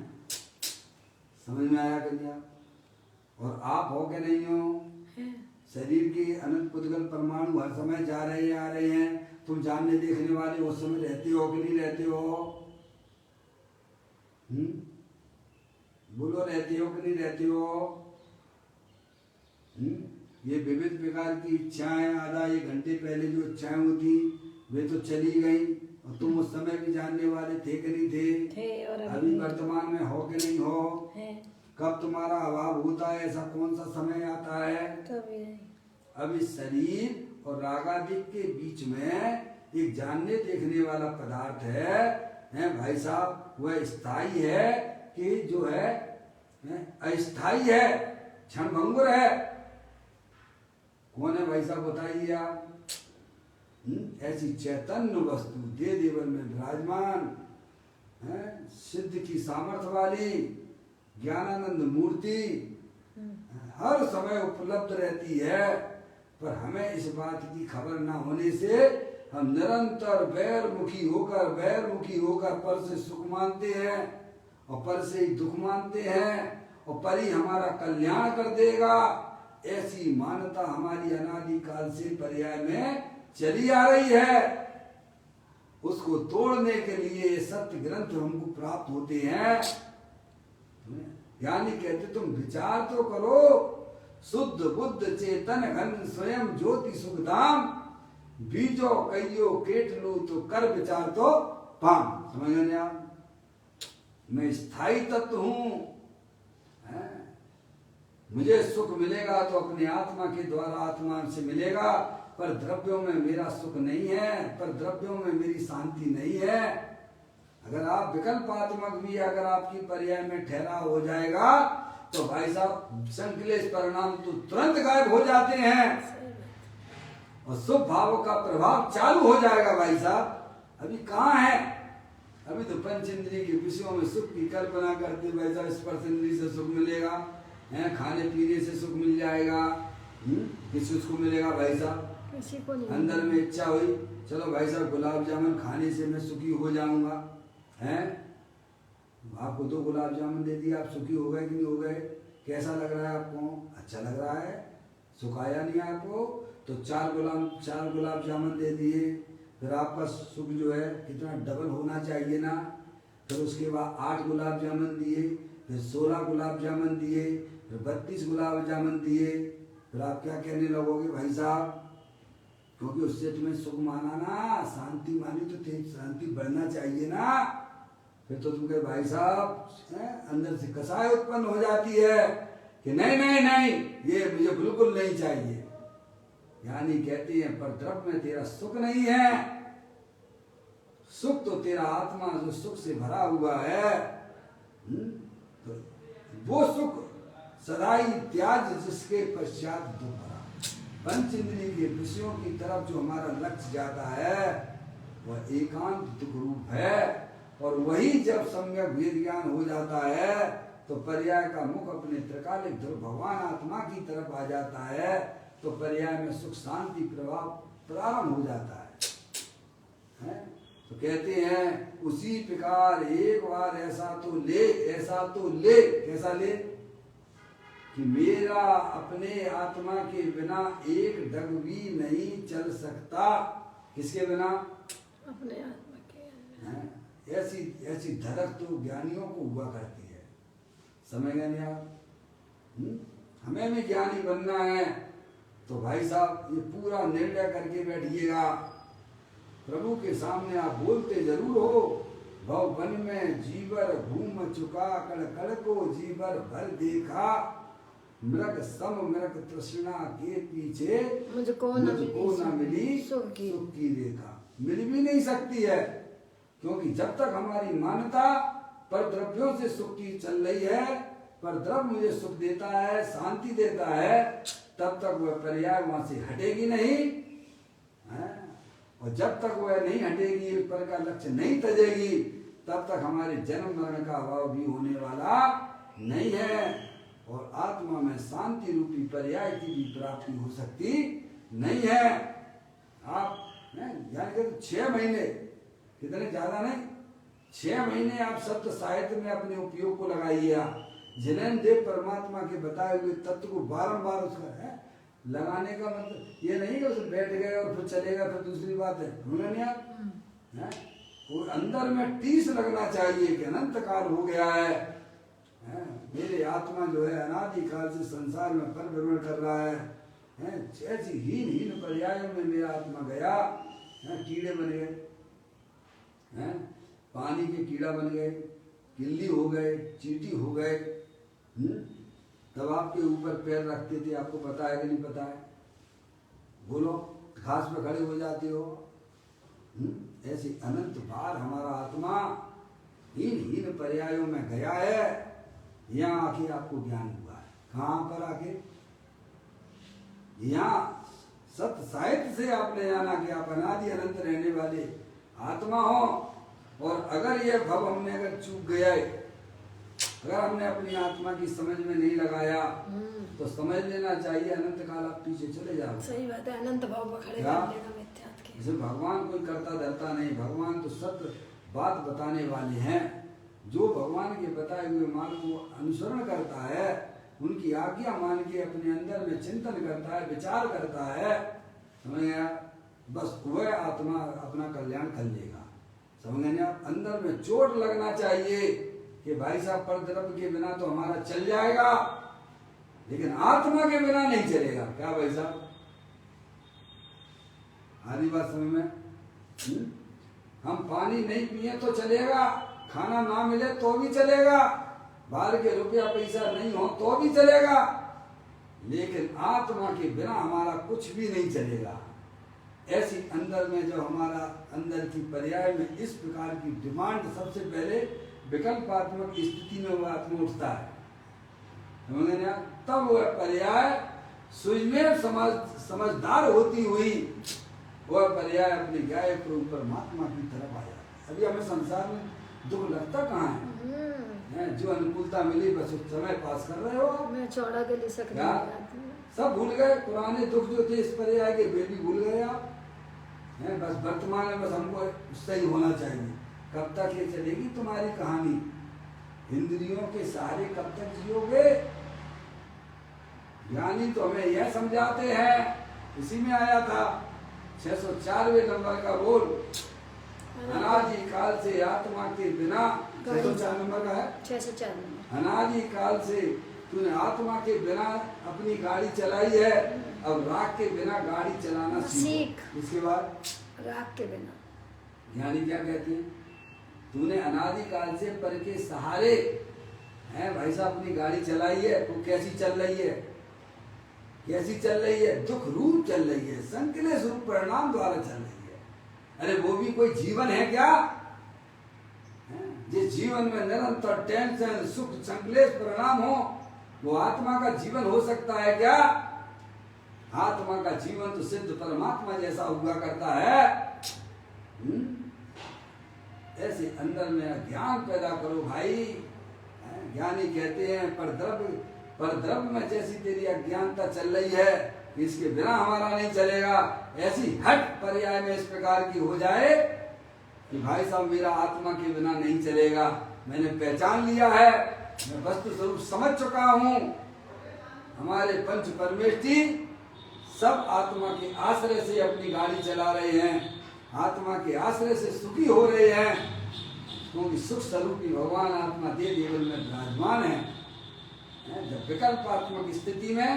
समझ में आया कि नहीं? और आप हो के नहीं हो? शरीर के अनंत पुद्गल परमाणु हर समय जा रहे हैं, आ रहे हैं। तुम जानने देखने वाले उस समय रहते हो कि नहीं रहते हो? बोलो, रहते हो कि नहीं रहते हो? ये विविध प्रकार की इच्छाएं, आधा 1 घंटे पहले जो इच्छाएं होती वे तो चली गई, और तुम उस समय भी जानने वाले थे कि नहीं थे? और अभी वर्तमान में हो कि नहीं हो? है। कब तुम्हारा अभाव होता है? ऐसा कौन सा समय आता है? कभी नहीं। अब इस शरीर और रागादिक के बीच में एक जानने देखने वाला पदार्थ है भाई साहब। वह स्थायी है कि जो है अस्थायी है, क्षणभंगुर है। कौन है भाई साहब? बताइए आप। ऐसी चैतन्य वस्तु दे देवन में विराजमान है, सिद्ध की सामर्थ्य वाली ज्ञानानंद मूर्ति हर समय उपलब्ध रहती है। पर हमें इस बात की खबर न होने से हम निरंतर बैरमुखी होकर पर से सुख मानते हैं और पर से ही दुख मानते हैं, और पर ही हमारा कल्याण कर देगा। ऐसी मान्यता हमारी अनादि काल से पर्याय में चली आ रही है। उसको तोड़ने के लिए सत्य ग्रंथ हमको प्राप्त होते हैं। यानी कहते तुम विचार तो करो, शुद्ध बुद्ध चेतन घन स्वयं ज्योति सुखधाम बीजो कहियो केट लो तो कर विचार तो पाम। समझ गए आप? मैं स्थायी तत्व हूं। मुझे सुख मिलेगा तो अपनी आत्मा के द्वारा आत्मा से मिलेगा, पर द्रव्यों में मेरा सुख नहीं है, पर द्रव्यों में मेरी शांति नहीं है। अगर आप विकल्पात्मक भी अगर आपकी पर्याय में ठहराव हो जाएगा तो भाई साहब संकलेश परिणाम तो तुरंत गायब हो जाते हैं और शुभ भाव का प्रभाव चालू हो जाएगा। भाई साहब अभी कहाँ है? अभी तो पंच इंद्रिय के विषयों में सुख की कल्पना करते भाई साहब, स्पर्श इंद्रिय से सुख मिलेगा, है खाने पीने से सुख मिल जाएगा, किसी को मिलेगा भाई साहब? किसी को नहीं। अंदर में इच्छा हुई चलो भाई साहब गुलाब जामुन खाने से मैं सुखी हो जाऊंगा, हैं? आपको 2 गुलाब जामुन दे दिया, आप सुखी हो गए कि नहीं हो गए? कैसा लग रहा है आपको? अच्छा लग रहा है? सुख आया नहीं आपको? तो 4 गुलाब जामुन दे दिए, फिर आपका सुख जो है कितना डबल होना चाहिए ना। फिर उसके बाद 8 गुलाब जामुन दिए, फिर 16 गुलाब जामुन दिए, फिर 32 गुलाब जामुन दिए। फिर आप क्या कहने लगोगे भाई साहब? क्योंकि उससे तुम्हें सुख माना ना, शांति मानी तो तेरी शांति बढ़ना चाहिए ना। फिर तो तुम कहे भाई साहब अंदर से कसाय उत्पन्न हो जाती है कि नहीं नहीं नहीं ये मुझे बिल्कुल नहीं चाहिए। यानी कहते हैं पर द्रव्य में तेरा सुख नहीं है, सुख तो तेरा आत्मा जो सुख से भरा हुआ है, तो वो सुख सदाई त्याज जिसके पश्चात दुख भरा। पंच इंद्रिय के विषयों की तरफ जो हमारा लक्ष्य जाता है वह एकांत दुख रूप है, और वही जब सम्यक वेद ज्ञान हो जाता है तो पर्याय का मुख अपने त्रिकालिक ध्रुव भगवान आत्मा की तरफ आ जाता है, तो पर्याय में सुख शांति प्रभाव प्रारंभ हो जाता है? तो कहते हैं उसी प्रकार एक बार ऐसा तो ले, कैसा ले कि मेरा अपने आत्मा के बिना एक डग भी नहीं चल सकता। किसके बिना? अपने आत्मा के। ऐसी धड़क तो ज्ञानियों को हुआ करती है। समझ गए नहीं आप? हमें भी ज्ञानी बनना है तो भाई साहब ये पूरा निर्णय करके बैठिएगा। प्रभु के सामने आप बोलते जरूर हो, भव वन में जीवर घूम चुका, कड़ कड़ को जीवर भर देखा, मृग सम मृग तृष्णा के पीछे मुझको न मिली सुख की रेखा। मिल भी नहीं सकती है, क्योंकि जब तक हमारी मान्यता पर द्रव्यों से सुख की चल रही है, पर द्रव्य मुझे सुख देता है, शांति देता है, तब तक वह पर्याय वहां से हटेगी नहीं है? और जब तक वह नहीं हटेगी, उस पर का लक्ष्य नहीं तजेगी, तब तक हमारे जन्म मरण का अभाव भी होने वाला नहीं है, और आत्मा में शांति रूपी पर्याय की भी प्राप्ति हो सकती नहीं है। आप यानी कि 6 महीने, कितने ज्यादा नहीं, 6 महीने आप शब्द साहित्य में अपने उपयोग को लगाइए। जिन्हें देव परमात्मा के बताए हुए तत्व को बारंबार उसका है लगाने का मतलब ये नहीं कि उसे बैठ गए और फिर चलेगा, फिर दूसरी बात है नहीं आप वो अंदर में टीस लगना चाहिए कि अनंत काल हो गया है, मेरे आत्मा जो है अनादि काल से संसार में परिभ्रमण कर रहा है, ऐसी हीन पर्यायों में मेरा आत्मा गया, कीड़े बन गए, पानी के कीड़ा बन गए, किल्ली हो गए, चींटी हो गए, तब आपके ऊपर पैर रखते थे, आपको पता है कि नहीं पता है? बोलो, घास पे खड़े हो जाते हो। ऐसी अनंत बार हमारा आत्मा हीन पर्यायों में गया है, यहाँ आके आपको ज्ञान हुआ है। कहाँ पर आके? यहाँ सत्य साहित्य से आपने जाना कि आप अनादि अनंत रहने वाले आत्मा हो, और अगर ये भव हमने अगर चूक गया है, अगर हमने अपनी आत्मा की समझ में नहीं लगाया, तो समझ लेना चाहिए अनंत काल आप पीछे चले जाओ। सही बात है, अनंत भाव में खड़े कर देगा मिथ्यात्व के। जैसे भगवान कोई करता धरता नहीं, भगवान तो सत्य बात बताने वाले हैं। जो भगवान के बताए हुए मार्ग को अनुसरण करता है, उनकी आज्ञा मान के अपने अंदर में चिंतन करता है, विचार करता है, समझ गया? बस वह आत्मा अपना कल्याण कर लेगा। समझ गए आप? अंदर में चोट लगना चाहिए कि भाई साहब पर द्रव्य के बिना तो हमारा चल जाएगा, लेकिन आत्मा के बिना नहीं चलेगा। क्या भाई साहब, आधी बात समझ में? हम पानी नहीं पिए तो चलेगा, खाना ना मिले तो भी चलेगा, बाहर के रुपया पैसा नहीं हो तो भी चलेगा, लेकिन आत्मा के बिना हमारा कुछ भी नहीं चलेगा। ऐसी अंदर में जो हमारा अंदर की पर्याय में इस प्रकार की डिमांड सबसे पहले विकल्पात्मक स्थिति में वह आत्मा उठता है, समझे ना? तब वह पर्याय सुजमेर समझदार होती हुई वह पर्याय अपने गाय को परमात्मा की तरफ आ जाता है। अभी हमें संसार में दुख लगता कहाँ है? जो अनुकूलता मिली बस उस समय पास कर रहे हो। मैं चौड़ा के लिए क्या सब भूल गए? पुराने दुख जो थे इस पर्याय के वे भी भूल गए आप हैं। बस वर्तमान में बस हमको सही होना चाहिए। कब तक ये चलेगी तुम्हारी कहानी? इंद्रियों के सहारे कब तक जियोगे? ज्ञानी तो हमें यह समझाते हैं, इसी में आया था 604वें नंबर का बोल, अनादि काल से आत्मा के बिना, 604 नंबर का है, 604 नंबर। अनादि काल से तूने आत्मा के बिना अपनी गाड़ी चलाई है, अब राग के बिना गाड़ी चलाना सीख। इसके बाद राग के बिना ज्ञानी क्या कहते हैं? तूने अनादि काल से पर के सहारे हैं भाई साहब अपनी गाड़ी चलाई है, वो कैसी चल रही है? कैसी चल रही है? दुख रूप चल रही है, संकलेश रूप परिणाम द्वारा चल रही है। अरे वो भी कोई जीवन है क्या? जिस जीवन में निरंतर टेंशन सुख संकलेश परिणाम हो, वो आत्मा का जीवन हो सकता है क्या? आत्मा का जीवन तो सिद्ध परमात्मा जैसा हुआ करता है। ऐसे अंदर में ज्ञान पैदा करो भाई। ज्ञानी कहते हैं पर द्रव्य में जैसी तेरी अज्ञानता चल रही है, इसके बिना हमारा नहीं चलेगा, ऐसी हट पर्याय में इस प्रकार की हो जाए कि भाई साहब मेरा आत्मा के बिना नहीं चलेगा। मैंने पहचान लिया है, मैं वस्तु स्वरूप समझ चुका हूँ। हमारे पंच परमेष्ठी सब आत्मा के आश्रय से अपनी गाड़ी चला रहे हैं, आत्मा के आश्रय से सुखी हो रहे हैं, क्योंकि सुख स्वरूपी भगवान आत्मा देव देवल में विराजमान है। जब विकल्पात्मक स्थिति में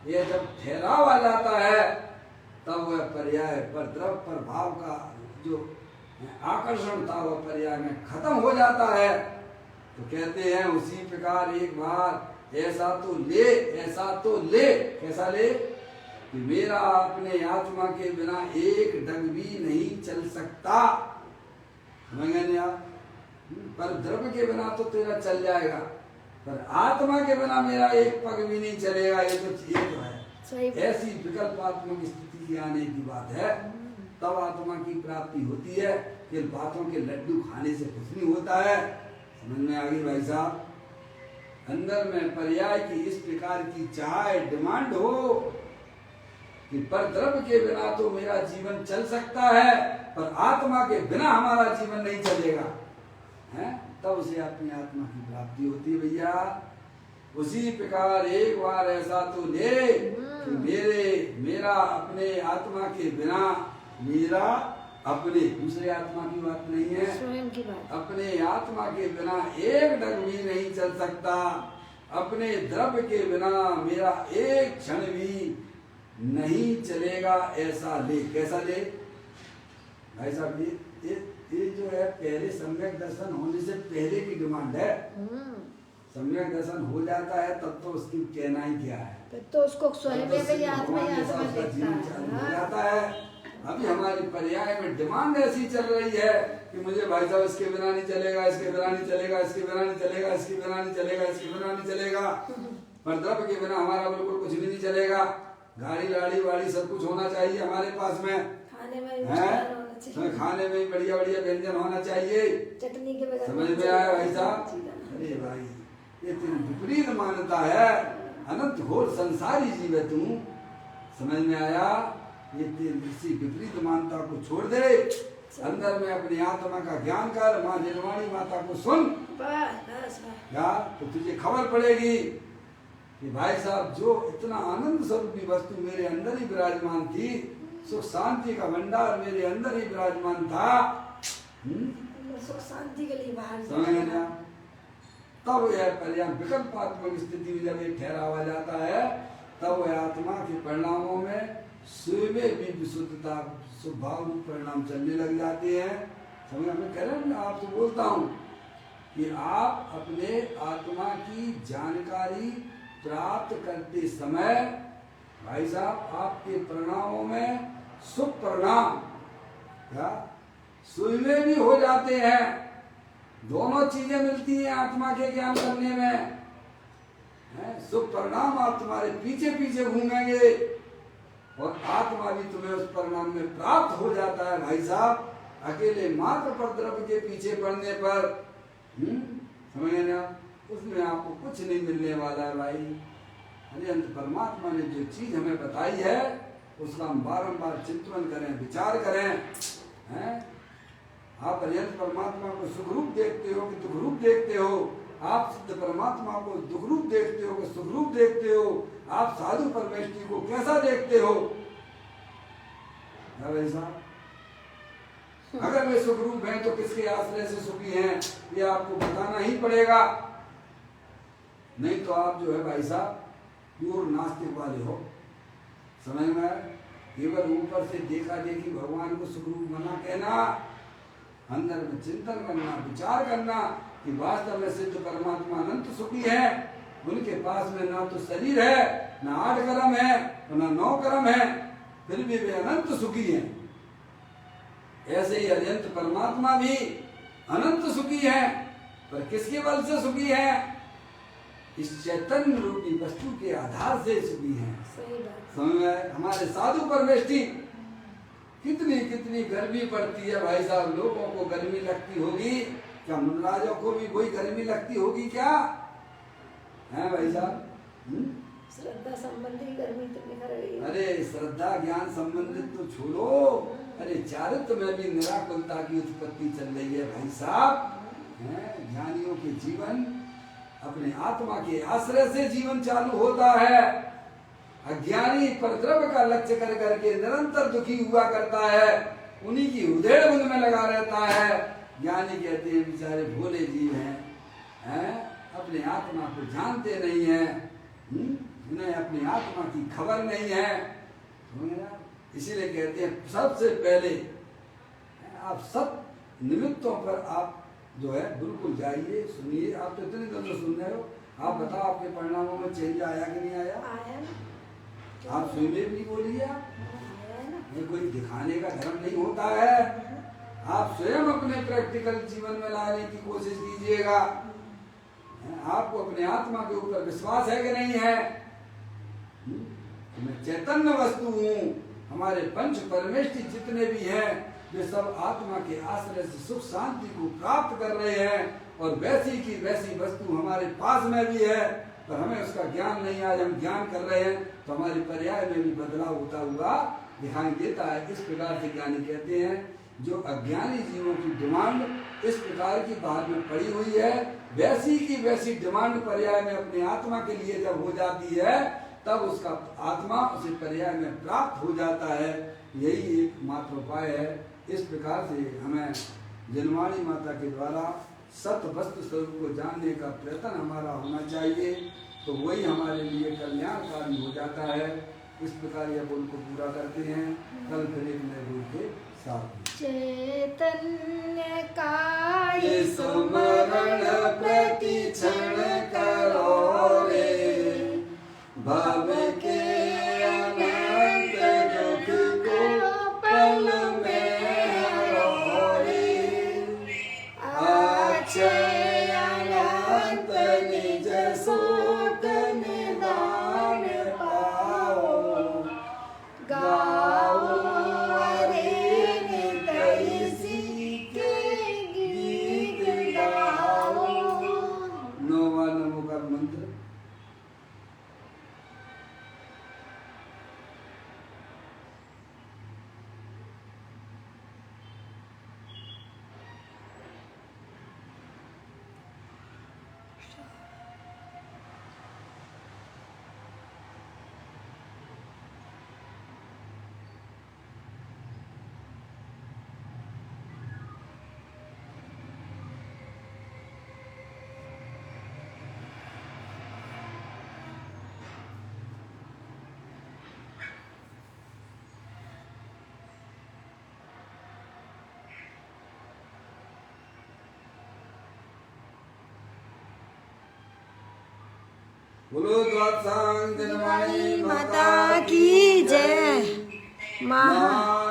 यह जब ठहराव आ जाता है, तब वह पर्याय पर द्रव्य पर भाव का जो आकर्षण था वह पर्याय में खत्म हो जाता है। तो कहते हैं उसी प्रकार एक बार ऐसा तो ले, कैसा ले? कि मेरा अपने आत्मा के बिना एक डग भी नहीं चल सकता। समझेंगे आप? पर द्रव्य के बिना तो तेरा चल जाएगा, पर आत्मा के बिना मेरा एक पग भी नहीं चलेगा। ये तो है। ऐसी विकल्पात्मक स्थिति की आने की बात है, तब आत्मा की प्राप्ति होती है। कि बातों के लड्डू खाने से कुछ नहीं होता है। समझ में आ गई भाई साहब? अंदर में पर्याय की इस प्रकार की चाहे डिमांड हो कि पर द्रव्य के बिना तो मेरा जीवन चल सकता है, पर आत्मा के बिना हमारा जीवन नहीं चलेगा, है? तब उसे अपनी आत्मा की प्राप्ति होती है भैया। उसी प्रकार एक बार ऐसा तो ले कि मेरा अपने आत्मा के बिना, मेरा अपने दूसरे आत्मा की बात नहीं है, स्वयं की बात। अपने आत्मा के बिना एक डग भी नहीं चल सकता, अपने द्रव्य के बिना मेरा एक क्षण भी नहीं चलेगा। ऐसा ले। कैसा ले भाई साहब? ये जो है पहले सम्यक दर्शन होने से पहले की डिमांड है। सम्यक दर्शन हो जाता है तब तो उसकी कहना ही क्या है, फिर तो उसको स्वयं में आत्मा हो जाता है। अभी हमारी पर्याय में डिमांड ऐसी चल रही है कि मुझे भाई साहब इसके बिना नहीं चलेगा, इसके बिना नहीं चलेगा, इसके बिना नहीं चलेगा, इसके बिना नहीं चलेगा, इसके बिना नहीं चलेगा। पर द्रव्य के बिना हमारा बिल्कुल कुछ भी नहीं चलेगा। गाड़ी लाड़ी वाड़ी सब कुछ होना चाहिए हमारे पास में, खाने में है? खाने में बढ़िया बढ़िया व्यंजन होना चाहिए। चटनी के बगैर समझ में आया भाई साहब? अरे भाई ये तेरी विपरीत मान्यता है, अनंत घोर संसारी जीव है तू। समझ में आया? ये तेरी इसी विपरीत मान्यता को छोड़ दे, अंदर में अपनी आत्मा का ज्ञान कर, माँ निर्वाणी माता को सुन, यार तो तुझे खबर पड़ेगी कि भाई साहब जो इतना आनंद स्वरूपी वस्तु मेरे अंदर ही विराजमान थी, सुख शांति का भंडार मेरे अंदर ही विराजमान था। सुख शांति के लिए बाहर समझ गए ना? तब यह पर्याय विकल्पात्मक स्थिति में जब ये ठहरावा जाता है, तब वह आत्मा के परिणामों में स्वयं भी विशुद्धता स्वभाव परिणाम चलने लग जाते हैं। समझ में कह रहे हैं। मैं आपको बोलता हूँ कि आप अपने आत्मा की जानकारी प्राप्त करते समय भाई साहब आपके परिणामों में शुभ परिणाम क्या स्वयं भी हो जाते हैं। दोनों चीजें मिलती हैं आत्मा के ज्ञान करने में। शुभ परिणाम आप तुम्हारे पीछे पीछे घूमेंगे और आत्मा भी तुम्हें उस परिणाम में प्राप्त हो जाता है भाई साहब, अकेले मात्र पर द्रव्य के पीछे पड़ने पर। समझे ना, उसमें आपको कुछ नहीं मिलने वाला है भाई। अनंत परमात्मा ने जो चीज हमें बताई है उसका हम बारंबार चिंतन करें, विचार करें। हैं आप अनंत परमात्मा को सुख रूप देखते हो कि दुख रूप देखते हो? आप सिद्ध परमात्मा को दुख रूप देखते हो कि सुख रूप देखते हो? आप साधु परमेष्ठी को कैसा देखते हो? वैसा अगर वे सुख रूप हैं तो किसके आश्रय से सुखी हैं ये आपको बताना ही पड़ेगा। नहीं तो आप जो है भाई साहब प्योर नास्तिक वाले हो। समझ में, केवल ऊपर से देखा देखी भगवान को सुख रूप मना कहना, अंदर में चिंतन करना, विचार करना कि वास्तव में सिद्ध परमात्मा अनंत सुखी है। उनके पास में ना तो शरीर है, ना 8 कर्म है, ना 9 कर्म है, फिर भी वे अनंत सुखी हैं। ऐसे ही अनंत परमात्मा भी अनंत सुखी है, पर किसके बल से सुखी है? इस चैतन्य रूपी वस्तु के आधार से सुखी है। समझ में, हमारे साधु परमेष्ठी कितनी कितनी गर्मी पड़ती है भाई साहब, लोगों को गर्मी लगती होगी क्या? मुनराजों को भी वही गर्मी लगती होगी क्या? है भाई साहब? श्रद्धा संबंधी गर्मी तो निकल रही है। अरे श्रद्धा ज्ञान संबंधित तो छोड़ो, अरे चारित्र में भी निराकुलता की उत्पत्ति चल रही है भाई साहब। ज्ञानियों के जीवन अपने आत्मा के आश्रय से जीवन चालू होता है। अज्ञानी परद्रव्य का लक्ष्य कर करके निरंतर दुखी हुआ करता है, उन्हीं की उधेड़ बुन में लगा रहता है। ज्ञानी कहते हैं बेचारे भोले जीव हैं, अपने आत्मा को जानते नहीं हैं, उन्हें अपनी आत्मा की खबर नहीं है। इसीलिए कहते हैं सबसे पहले आप सब निमित्तों पर आप जो है बिल्कुल जाइए, सुनिए। आप तो इतने दिन से सुन रहे हो, आप बताओ आपके परिणामों में चेंज आया कि नहीं आया? आप स्वयं भी बोलिए। ये कोई दिखाने का धर्म नहीं होता है, आप स्वयं अपने प्रैक्टिकल जीवन में लाने की कोशिश कीजिएगा। आपको अपने आत्मा के ऊपर विश्वास है कि नहीं है? मैं चैतन्य वस्तु हूँ। हमारे पंच परमेष्ठी जितने भी हैं वे सब आत्मा के आश्रय से सुख शांति को प्राप्त कर रहे हैं, और वैसी की वैसी वस्तु हमारे पास में भी है, पर हमें उसका ज्ञान नहीं। आज हम ज्ञान कर रहे हैं तो हमारे पर्याय में भी बदलाव होता हुआ दिखाई देता है। इस प्रकार से ज्ञानी कहते हैं जो अज्ञानी जीवों की डिमांड इस प्रकार की बाहर में पड़ी हुई है, वैसी की वैसी डिमांड पर्याय में अपने आत्मा के लिए जब हो जाती है तब उसका आत्मा उसे पर्याय में प्राप्त हो जाता है। यही एक मात्र उपाय है। इस प्रकार से हमें जनवाणी माता के द्वारा सत्य वस्तु स्वरूप को जानने का प्रयत्न हमारा होना चाहिए, तो वही हमारे लिए कल्याणकारी हो जाता है। इस प्रकार यह बोल को पूरा करते हैं। कल फिर एक नए बोल के साथ चैतन्य का ये स्मरण प्रति क्षण करो रे, भव के अनंत दुख को पल में हरो रे, अक्षय अनंत निज सुख निदान पाओ, गाओ अरे नितैसी के गीत गाओ। नौवां नमो का मंत्र। बोलो द्वादशांग दिनवाणी माता की जय। महा